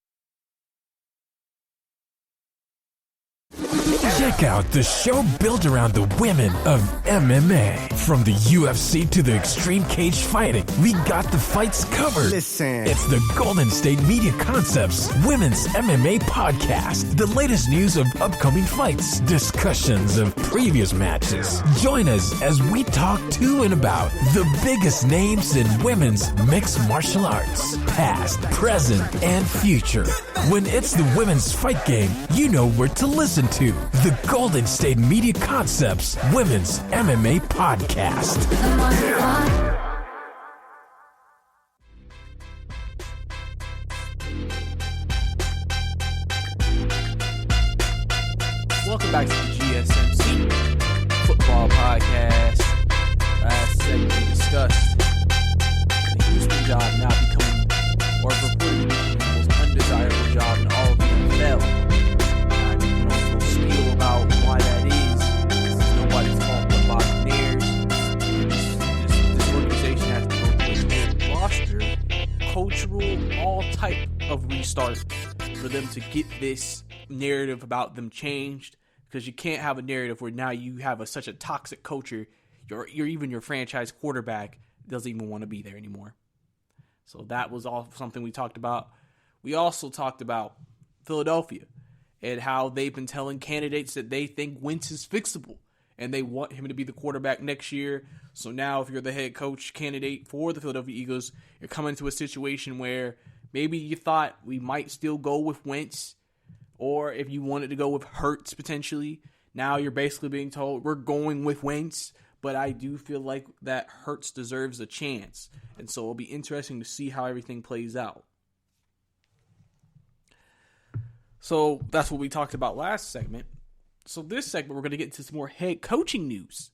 Check out the show built around the women of MMA. From the UFC to the extreme cage fighting, we got the fights covered. Listen. It's the Golden State Media Concepts Women's MMA Podcast. The latest news of upcoming fights, discussions of previous matches. Join us as we talk to and about the biggest names in women's mixed martial arts, past, present, and future. When it's the women's fight game, you know where to listen to. The Golden State Media Concepts Women's MMA Podcast. Welcome back to the GSMC Football Podcast. Last segment we discussed the Houston job now becoming, or reportedly becoming, the most undesirable job in all of the NFL. I didn't know a little spiel about why that is. This is nobody's fault but Buccaneers. This organization has to go through a roster, cultural, all type of restart for them to get this narrative about them changed. Because you can't have a narrative where now you have such a toxic culture, your franchise quarterback doesn't even want to be there anymore. So that was all something we talked about. We also talked about Philadelphia and how they've been telling candidates that they think Wentz is fixable and they want him to be the quarterback next year. So now if you're the head coach candidate for the Philadelphia Eagles, you're coming to a situation where maybe you thought we might still go with Wentz, or if you wanted to go with Hurts potentially, now you're basically being told we're going with Wentz, but I do feel like that Hurts deserves a chance. And so it'll be interesting to see how everything plays out. So that's what we talked about last segment. So this segment, we're going to get into some more head coaching news,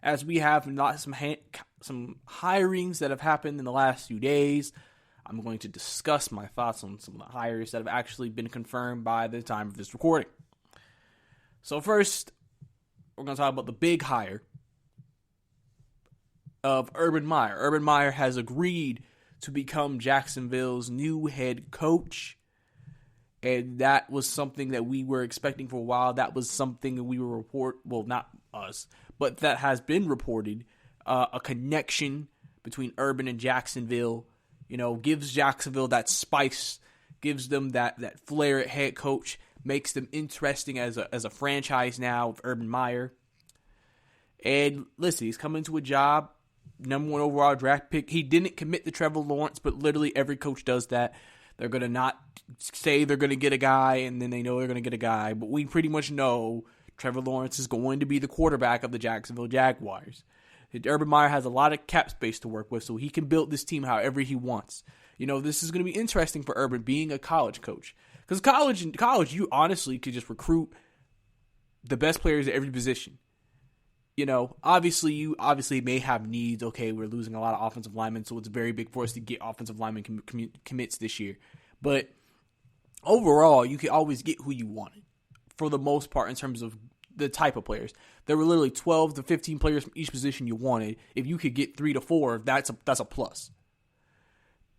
as we have some hirings that have happened in the last few days. I'm going to discuss my thoughts on some of the hires that have actually been confirmed by the time of this recording. So first, we're going to talk about the big hire of Urban Meyer. Urban Meyer has agreed to become Jacksonville's new head coach. And that was something that we were expecting for a while. That was something that we were not us, but that has been reported. A connection between Urban and Jacksonville, gives Jacksonville that spice, gives them that flair at head coach, makes them interesting as a franchise now with Urban Meyer. And listen, he's coming to a job, number 1 overall draft pick. He didn't commit to Trevor Lawrence, but literally every coach does that. They're going to not say they're going to get a guy, and then they know they're going to get a guy. But we pretty much know Trevor Lawrence is going to be the quarterback of the Jacksonville Jaguars. Urban Meyer has a lot of cap space to work with, so he can build this team however he wants. This is going to be interesting for Urban being a college coach. Because college, you honestly could just recruit the best players at every position. Obviously, you may have needs. Okay, we're losing a lot of offensive linemen, so it's very big for us to get offensive linemen commits this year. But overall, you can always get who you wanted for the most part in terms of the type of players. There were literally 12 to 15 players from each position you wanted. If you could get 3 to 4, that's a plus.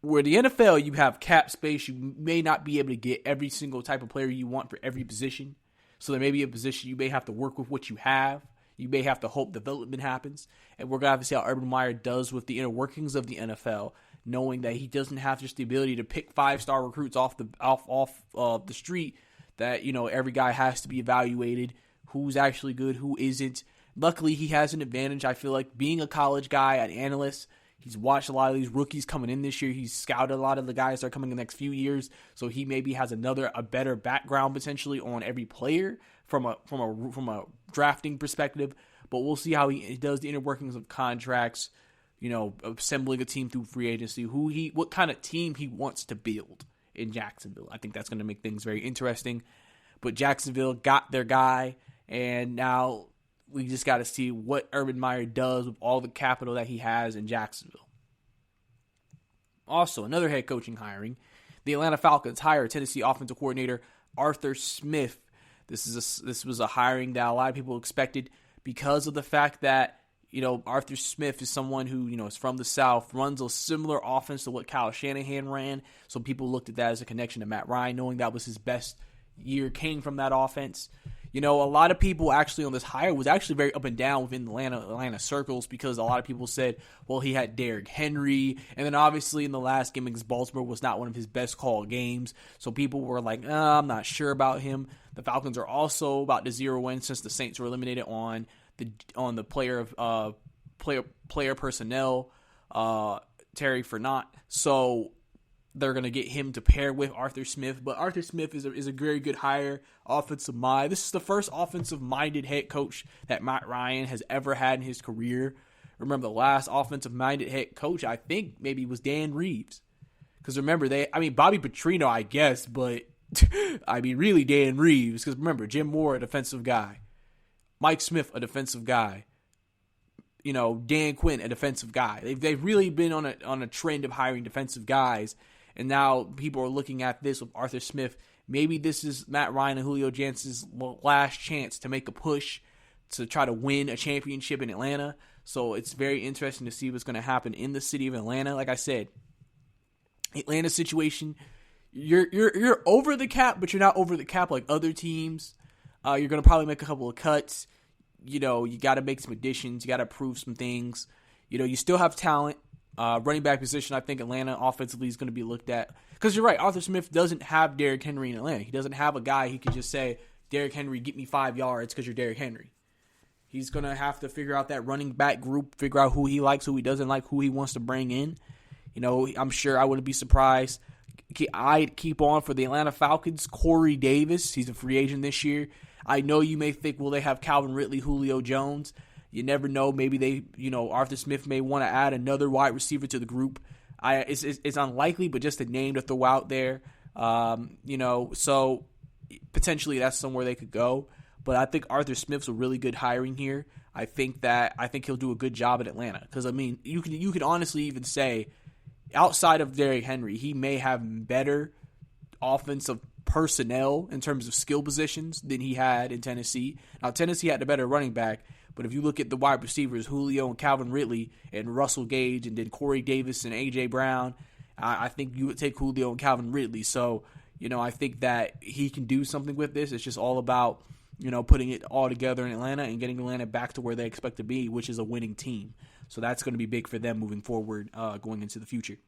Where the NFL, you have cap space, you may not be able to get every single type of player you want for every position. So there may be a position you may have to work with what you have. You may have to hope development happens. And we're going to have to see how Urban Meyer does with the inner workings of the NFL, knowing that he doesn't have just the ability to pick 5-star recruits off the street, that, every guy has to be evaluated. Who's actually good, who isn't. Luckily, he has an advantage. I feel like being a college guy, an analyst, he's watched a lot of these rookies coming in this year. He's scouted a lot of the guys that are coming in the next few years. So he maybe has a better background potentially on every player from a drafting perspective. But we'll see how he does the inner workings of contracts, assembling a team through free agency, what kind of team he wants to build in Jacksonville. I think that's going to make things very interesting. But Jacksonville got their guy. And now we just got to see what Urban Meyer does with all the capital that he has in Jacksonville. Also, another head coaching hiring. The Atlanta Falcons hire Tennessee offensive coordinator Arthur Smith. This was a hiring that a lot of people expected because of the fact that, Arthur Smith is someone who, is from the South, runs a similar offense to what Kyle Shanahan ran. So people looked at that as a connection to Matt Ryan, knowing that was his best year came from that offense. A lot of people actually on this hire was actually very up and down within Atlanta circles, because a lot of people said, well, he had Derrick Henry, and then obviously in the last game against Baltimore was not one of his best called games, so people were like, I'm not sure about him. The Falcons are also about to zero in since the Saints were eliminated on the player personnel, Terry Fournette, so they're going to get him to pair with Arthur Smith. But Arthur Smith is a very good hire, offensive mind. This is the first offensive-minded head coach that Matt Ryan has ever had in his career. Remember, the last offensive-minded head coach, I think, maybe was Dan Reeves. Because remember, Bobby Petrino, I guess, but, really Dan Reeves. Because remember, Jim Moore, a defensive guy. Mike Smith, a defensive guy. Dan Quinn, a defensive guy. They've really been on a trend of hiring defensive guys. And now people are looking at this with Arthur Smith. Maybe this is Matt Ryan and Julio Jones's last chance to make a push to try to win a championship in Atlanta. So it's very interesting to see what's going to happen in the city of Atlanta. Like I said, Atlanta situation, you're over the cap, but you're not over the cap like other teams. You're going to probably make a couple of cuts. You got to make some additions. You got to prove some things. You still have talent. Running back position, I think Atlanta offensively is going to be looked at. Because you're right, Arthur Smith doesn't have Derrick Henry in Atlanta. He doesn't have a guy he could just say, Derrick Henry, get me 5 yards because you're Derrick Henry. He's going to have to figure out that running back group, figure out who he likes, who he doesn't like, who he wants to bring in. I'm sure I wouldn't be surprised. I'd keep on for the Atlanta Falcons, Corey Davis. He's a free agent this year. I know you may think, well, they have Calvin Ridley, Julio Jones. You never know. Maybe Arthur Smith may want to add another wide receiver to the group. It's unlikely, but just a name to throw out there. So potentially that's somewhere they could go. But I think Arthur Smith's a really good hiring here. I think he'll do a good job at Atlanta. Because you could honestly even say, outside of Derrick Henry, he may have better offensive personnel in terms of skill positions than he had in Tennessee. Now Tennessee had the better running back. But if you look at the wide receivers, Julio and Calvin Ridley and Russell Gage and then Corey Davis and A.J. Brown, I think you would take Julio and Calvin Ridley. So, I think that he can do something with this. It's just all about, putting it all together in Atlanta and getting Atlanta back to where they expect to be, which is a winning team. So that's going to be big for them moving forward, going into the future.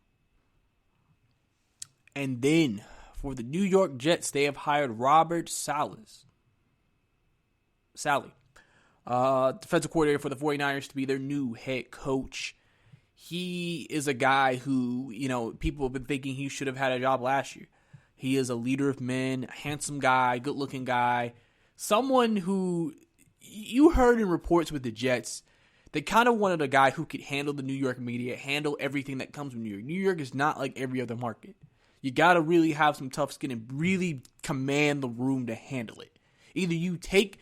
And then for the New York Jets, they have hired Robert Saleh. Defensive coordinator for the 49ers to be their new head coach. He is a guy who, people have been thinking he should have had a job last year. He is a leader of men, a handsome guy, good-looking guy, someone who you heard in reports with the Jets, they kind of wanted a guy who could handle the New York media, handle everything that comes from New York. New York is not like every other market. You got to really have some tough skin and really command the room to handle it. Either you take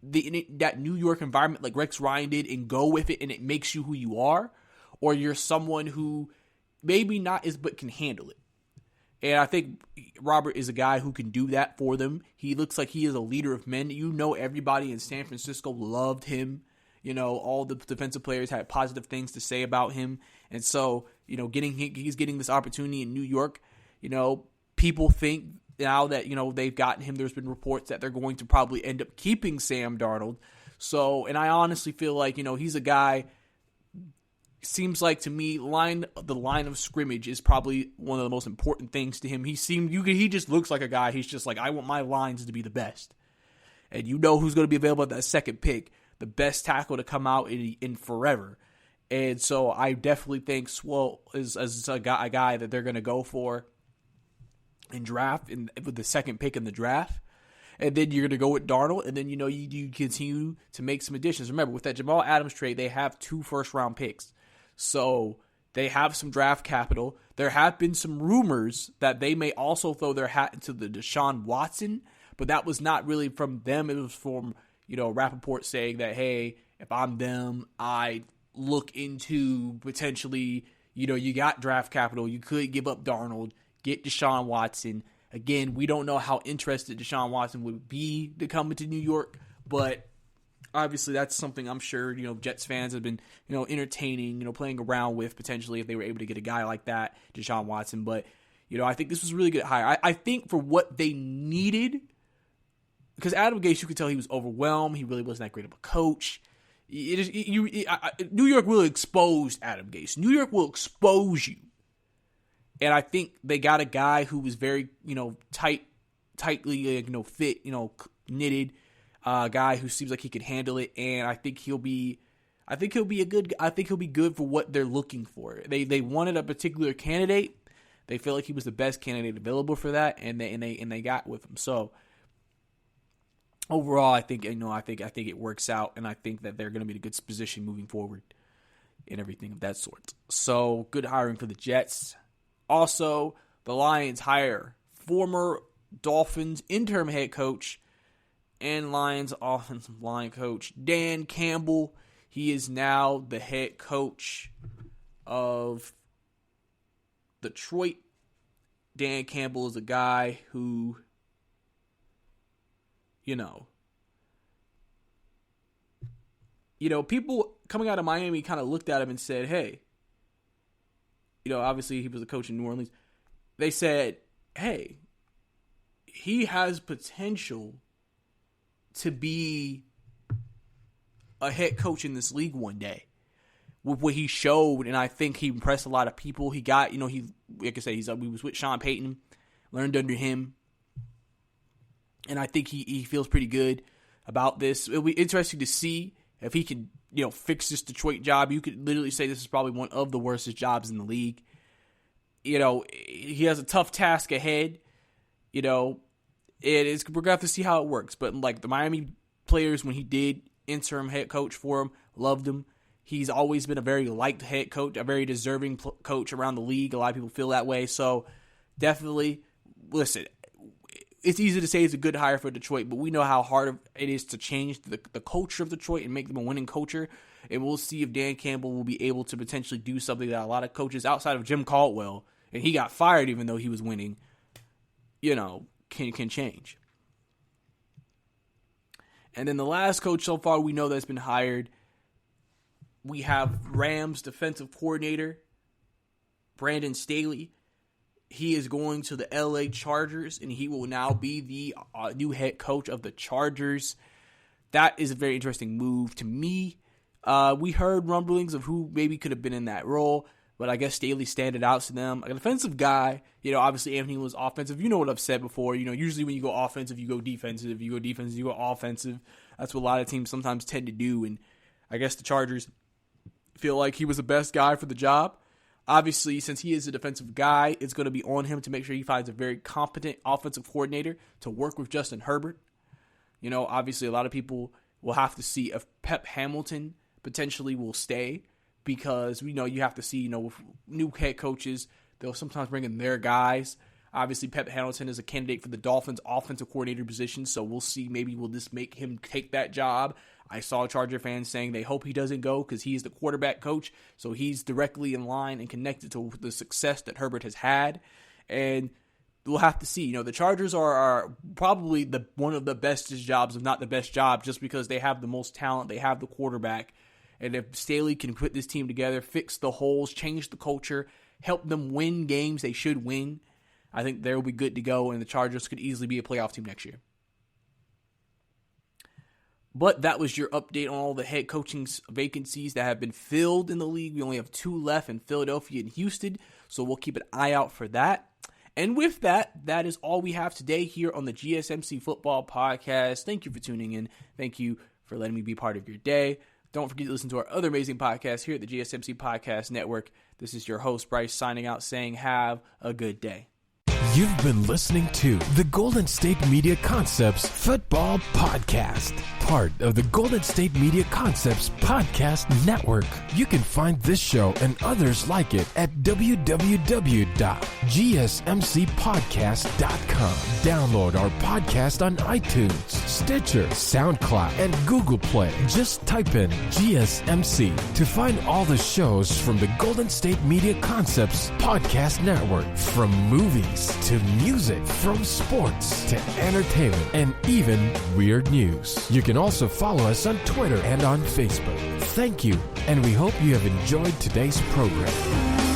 that New York environment like Rex Ryan did and go with it and it makes you who you are, or you're someone who maybe not is but can handle it. And I think Robert is a guy who can do that for them. He looks like he is a leader of men. Everybody in San Francisco loved him. All the defensive players had positive things to say about him. And so, he's getting this opportunity in New York. People think now that, they've gotten him, there's been reports that they're going to probably end up keeping Sam Darnold. So, and I honestly feel like, he's a guy, seems like to me, the line of scrimmage is probably one of the most important things to him. He just looks like a guy, he's just like, I want my lines to be the best. And who's going to be available at that second pick, the best tackle to come out in forever. And so I definitely think Swole is a guy that they're going to go for and draft with the second pick in the draft. And then you're going to go with Darnold, and then, you continue to make some additions. Remember, with that Jamal Adams trade, they have 2 first-round picks. So they have some draft capital. There have been some rumors that they may also throw their hat into the Deshaun Watson, but that was not really from them. It was from, Rappaport saying that, hey, if I'm them, I look into potentially, you got draft capital. You could give up Darnold, get Deshaun Watson. Again, we don't know how interested Deshaun Watson would be to come into New York, but obviously that's something I'm sure, Jets fans have been, entertaining, playing around with potentially if they were able to get a guy like that, Deshaun Watson. But, I think this was a really good hire. I think for what they needed, because Adam Gase, you could tell he was overwhelmed. He really wasn't that great of a coach. New York will expose Adam Gase. New York will expose you. And I think they got a guy who was very, tightly, fit, knitted, guy who seems like he could handle it. And I think he'll be good for what they're looking for. They wanted a particular candidate. They feel like he was the best candidate available for that, and they got with him. So overall, I think it works out, and I think that they're going to be in a good position moving forward and everything of that sort. So good hiring for the Jets. Also, the Lions hire former Dolphins interim head coach and Lions offensive line coach Dan Campbell. He is now the head coach of Detroit. Dan Campbell is a guy who, people coming out of Miami kind of looked at him and said, hey, obviously he was a coach in New Orleans. They said, hey, he has potential to be a head coach in this league one day. With what he showed, and I think he impressed a lot of people. He got, he was with Sean Payton, learned under him, and I think he feels pretty good about this. It'll be interesting to see if he can, fix this Detroit job. You could literally say this is probably one of the worst jobs in the league. He has a tough task ahead. We're gonna have to see how it works. But like the Miami players, when he did interim head coach for him, loved him. He's always been a very liked head coach, a very deserving coach around the league. A lot of people feel that way. So definitely, listen, it's easy to say it's a good hire for Detroit, but we know how hard it is to change the culture of Detroit and make them a winning culture. And we'll see if Dan Campbell will be able to potentially do something that a lot of coaches outside of Jim Caldwell, and he got fired even though he was winning, can change. And then the last coach so far we know that's been hired, we have Rams defensive coordinator Brandon Staley. He is going to the LA Chargers, and he will now be the new head coach of the Chargers. That is a very interesting move to me. We heard rumblings of who maybe could have been in that role, but I guess Staley standed out to them. An offensive guy, obviously Anthony was offensive. You know what I've said before. Usually when you go offensive, you go defensive. You go defensive, you go offensive. That's what a lot of teams sometimes tend to do, and I guess the Chargers feel like he was the best guy for the job. Obviously, since he is a defensive guy, it's going to be on him to make sure he finds a very competent offensive coordinator to work with Justin Herbert. Obviously, a lot of people will have to see if Pep Hamilton potentially will stay, because we know you have to see, with new head coaches, they'll sometimes bring in their guys. Obviously, Pep Hamilton is a candidate for the Dolphins offensive coordinator position, so we'll see. Maybe will this make him take that job? I saw Charger fans saying they hope he doesn't go because he's the quarterback coach, so he's directly in line and connected to the success that Herbert has had. And we'll have to see. The Chargers are probably one of the best jobs, if not the best job, just because they have the most talent, they have the quarterback. And if Staley can put this team together, fix the holes, change the culture, help them win games they should win, I think they'll be good to go, and the Chargers could easily be a playoff team next year. But that was your update on all the head coaching vacancies that have been filled in the league. We only have 2 left in Philadelphia and Houston, so we'll keep an eye out for that. And with that, that is all we have today here on the GSMC Football Podcast. Thank you for tuning in. Thank you for letting me be part of your day. Don't forget to listen to our other amazing podcasts here at the GSMC Podcast Network. This is your host, Brice, signing out saying have a good day. You've been listening to the Golden State Media Concepts Football Podcast, part of the Golden State Media Concepts Podcast Network. You can find this show and others like it at www.gsmcpodcast.com. Download our podcast on iTunes, Stitcher, SoundCloud, and Google Play. Just type in GSMC to find all the shows from the Golden State Media Concepts Podcast Network, from movies to music, from sports to entertainment, and even weird news. You can also follow us on Twitter and on Facebook. Thank you, and we hope you have enjoyed today's program.